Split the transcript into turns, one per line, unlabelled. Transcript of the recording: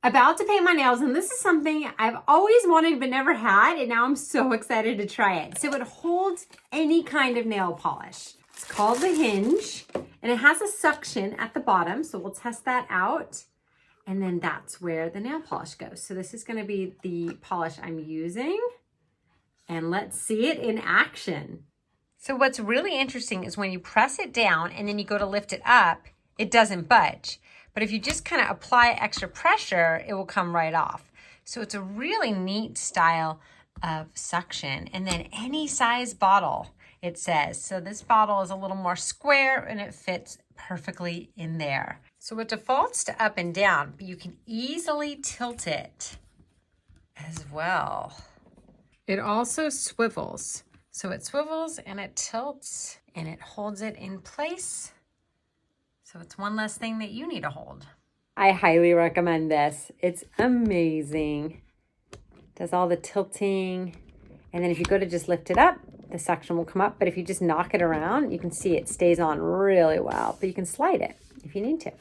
About to paint my nails, and this is something I've always wanted but never had, and now I'm so excited to try it. So it holds any kind of nail polish. It's called the Hinge, and it has a suction at the bottom, so we'll test that out. And then that's where the nail polish goes. So this is gonna be the polish I'm using, and let's see it in action. So what's really interesting is when you press it down and then you go to lift it up, it doesn't budge. But if you just kind of apply extra pressure, it will come right off. So it's a really neat style of suction. And then any size bottle, it says. So this bottle is a little more square and it fits perfectly in there. So it defaults to up and down, but you can easily tilt it as well. It also swivels. So it swivels and it tilts and it holds it in place. So it's one less thing that you need to hold. I highly recommend this. It's amazing. Does all the tilting. And then if you go to just lift it up, the suction will come up. But if you just knock it around, you can see it stays on really well. But you can slide it if you need to.